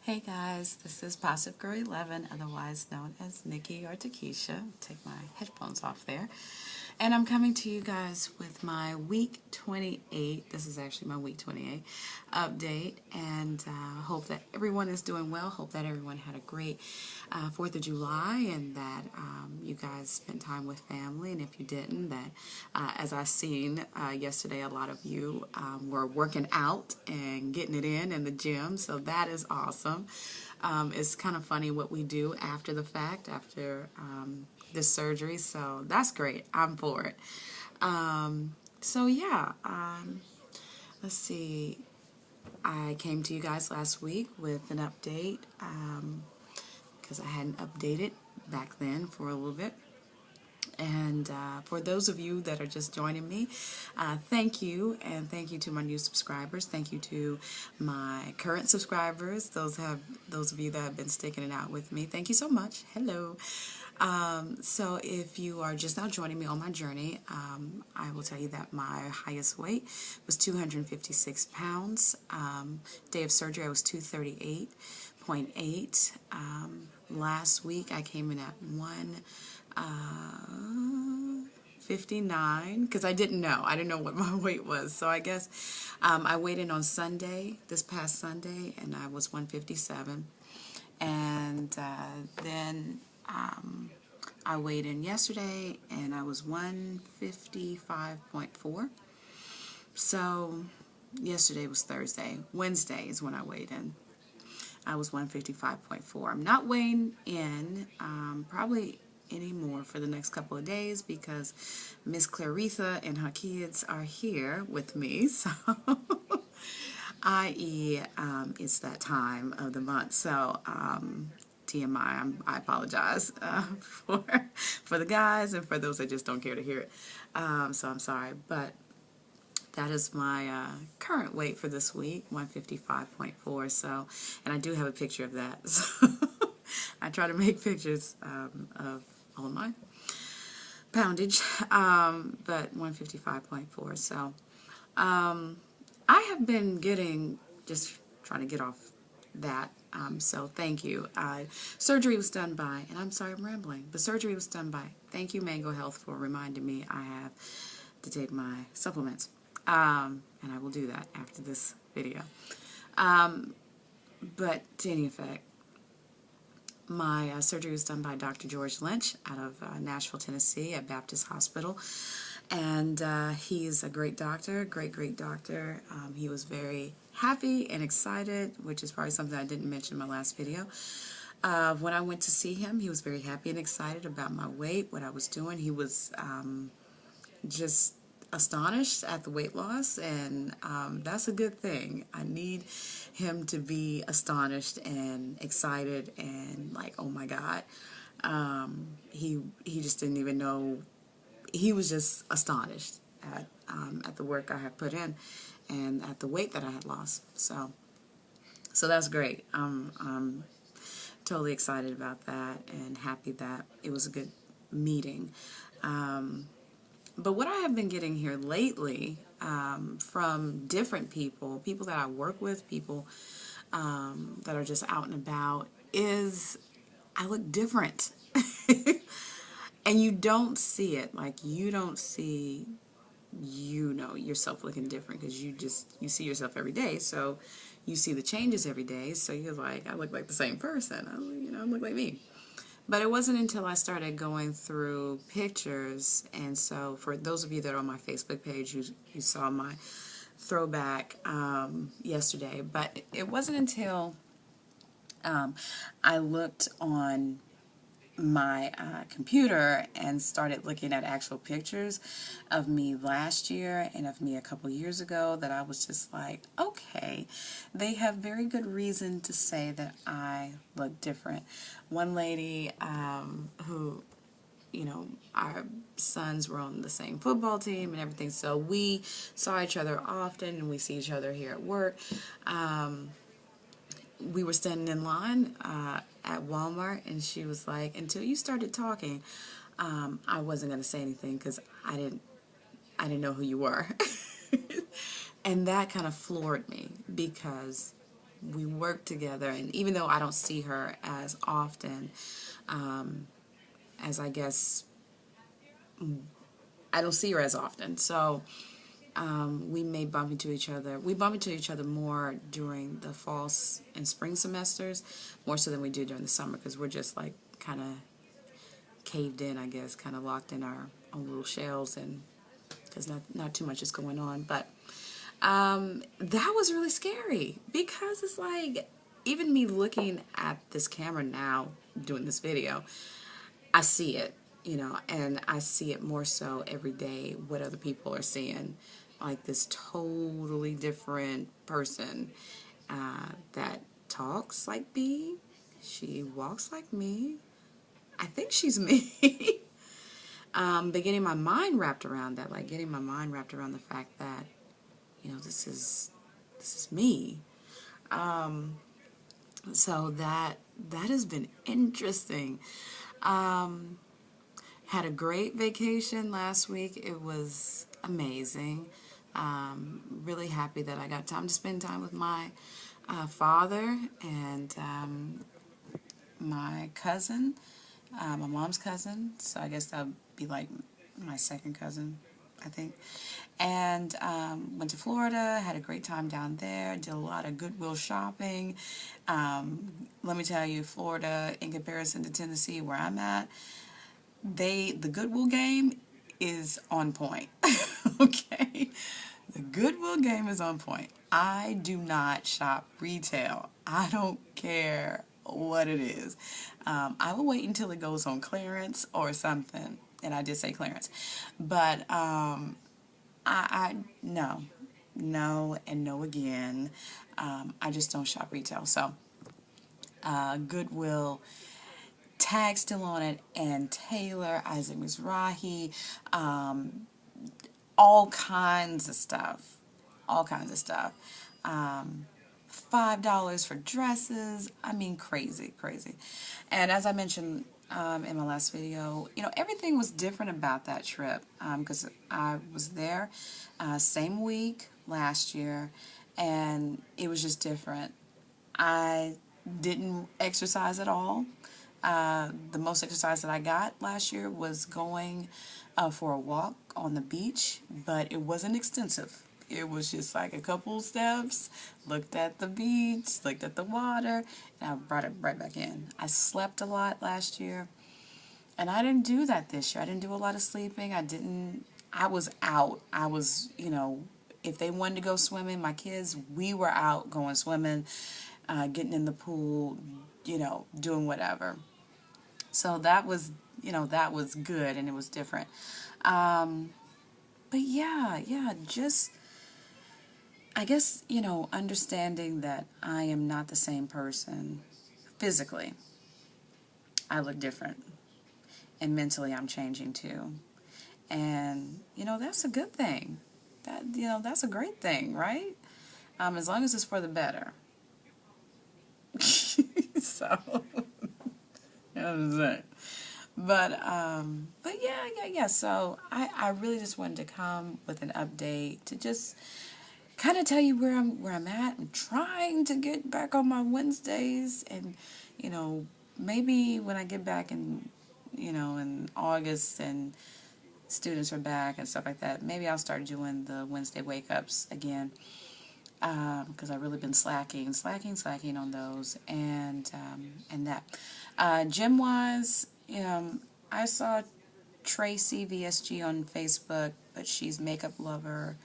Hey guys, this is Positive Girl 11, otherwise known as Nikki or TaKesha. Take my headphones off there. And I'm coming to you guys with my week 28. This is actually my week 28 update. And hope that everyone is doing well. Hope that everyone had a great 4th of July and that you guys spent time with family. And if you didn't, that as I seen yesterday, a lot of you were working out and getting it in the gym. So that is awesome. It's kind of funny what we do after the fact, after this surgery, so that's great. I'm for it. So yeah, let's see. I came to you guys last week with an update because I hadn't updated back then for a little bit. And for those of you that are just joining me, thank you, and thank you to my new subscribers. Thank you to my current subscribers. Those of you that have been sticking it out with me. Thank you so much. Hello. So if you are just now joining me on my journey, I will tell you that my highest weight was 256 pounds. Day of surgery, I was 238.8. Last week, I came in at 159 because I didn't know. I didn't know what my weight was. So I guess I weighed in on Sunday, this past Sunday, and I was 157. And then I weighed in yesterday and I was 155.4. So yesterday was Thursday. Wednesday is when I weighed in. I was 155.4. I'm not weighing in probably anymore for the next couple of days because Miss Claritha and her kids are here with me. So i.e. It's that time of the month. So TMI, I apologize for the guys and for those that just don't care to hear it. So I'm sorry, but that is my current weight for this week, 155.4. So, and I do have a picture of that. So I try to make pictures of all of my poundage, but 155.4. So I have been just trying to get off that. So thank you. Surgery was done by, and I'm sorry I'm rambling, but surgery was done by, thank you Mango Health for reminding me I have to take my supplements. And I will do that after this video. But to any effect, my surgery was done by Dr. George Lynch out of Nashville, Tennessee at Baptist Hospital. And he's a great doctor, great doctor. He was very happy and excited, which is probably something I didn't mention in my last video. When I went to see him, he was very happy and excited about my weight, what I was doing. He was just astonished at the weight loss, and that's a good thing. I need him to be astonished and excited and like, oh my God. He just didn't even know. He was just astonished at the work I had put in and at the weight that I had lost. So that's great. I'm totally excited about that and happy that it was a good meeting. But what I have been getting here lately from different people that I work with, people that are just out and about, is I look different. And you don't see it. Like, you don't see, yourself looking different because you see yourself every day. So you see the changes every day. So you're like, I look like the same person. I look like me. But it wasn't until I started going through pictures. And so for those of you that are on my Facebook page, you saw my throwback yesterday. But it wasn't until I looked on my computer and started looking at actual pictures of me last year and of me a couple years ago that I was just like, okay, they have very good reason to say that I look different. One lady who, our sons were on the same football team and everything, so we saw each other often, and we see each other here at work. We were standing in line at Walmart, and she was like, until you started talking, I wasn't going to say anything because I didn't know who you were. And that kind of floored me because we work together, and even though I don't see her as often, as I guess I don't see her as often, so we may bump into each other. We bump into each other more during the fall and spring semesters, more so than we do during the summer, because we're just like kind of caved in, I guess, kind of locked in our own little shells, and because not too much is going on. But that was really scary, because it's like, even me looking at this camera now, doing this video, I see it, and I see it more so every day what other people are seeing, like this totally different person that talks like me, she walks like me, I think she's me. But getting my mind wrapped around that, like getting my mind wrapped around the fact that, this is me. So that has been interesting. Had a great vacation last week. It was amazing. Really happy that I got time to spend time with my father and my cousin, my mom's cousin. So I guess that would be like my second cousin, I think. And went to Florida, had a great time down there, did a lot of Goodwill shopping. Let me tell you, Florida, in comparison to Tennessee, where I'm at, the Goodwill game is on point. Okay? The Goodwill game is on point. I do not shop retail. I don't care what it is. I will wait until it goes on clearance or something. And I did say clearance. But I no, and no again. I just don't shop retail. So Goodwill, tag still on it, and Taylor, Isaac Mizrahi, all kinds of stuff. $5 for dresses. I mean, crazy. And as I mentioned in my last video, everything was different about that trip, because I was there same week last year, and it was just different. I didn't exercise at all. The most exercise that I got last year was going for a walk on the beach, but it wasn't extensive. It was just like a couple steps, looked at the beach, looked at the water, and I brought it right back in. I slept a lot last year, and I didn't do that this year. I didn't do a lot of sleeping. I was out. I was, if they wanted to go swimming, my kids, we were out going swimming, getting in the pool, doing whatever. So that was good, and it was different. But yeah, just, I guess, understanding that I am not the same person physically. I look different. And mentally I'm changing too. And, that's a good thing. That's a great thing, right? As long as it's for the better. So, you know what I'm saying? But yeah. So I really just wanted to come with an update to just kind of tell you where I'm at. I'm trying to get back on my Wednesdays, and maybe when I get back in August and students are back and stuff like that, maybe I'll start doing the Wednesday wake ups again, because I've really been slacking on those, and that gym wise. I saw Tracy VSG on Facebook, but she's Makeup Lover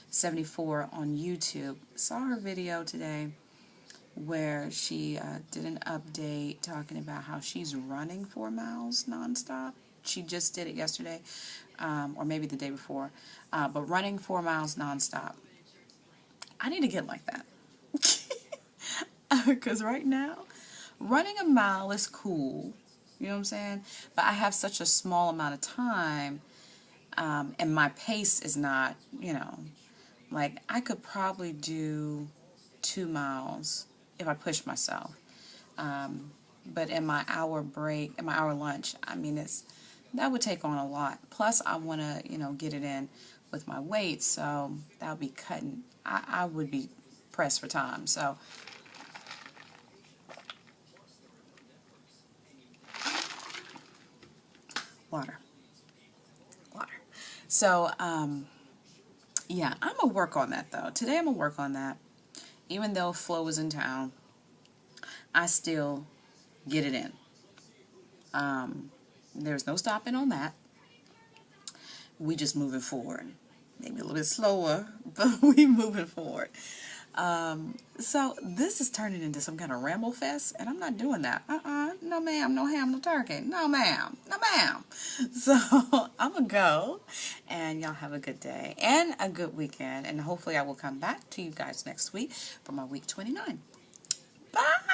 74 on YouTube. Saw her video today where she did an update talking about how she's running 4 miles nonstop. She just did it yesterday, or maybe the day before, but running 4 miles nonstop. I need to get like that. Because right now, running a mile is cool. You know what I'm saying? But I have such a small amount of time, and my pace is not, like I could probably do 2 miles if I push myself. But in my hour break, in my hour lunch, I mean, that would take on a lot. Plus, I want to, get it in with my weight, so that would be cutting. I would be pressed for time. So Water. So, yeah, I'm going to work on that, though. Today I'm going to work on that. Even though Flo is in town, I still get it in. There's no stopping on that. We just moving forward. Maybe a little bit slower, but we moving forward. So this is turning into some kind of ramble fest, and I'm not doing that. No ma'am, no ham, no turkey. No ma'am, no ma'am. So I'm going to go, and y'all have a good day and a good weekend, and hopefully I will come back to you guys next week for my week 29. Bye!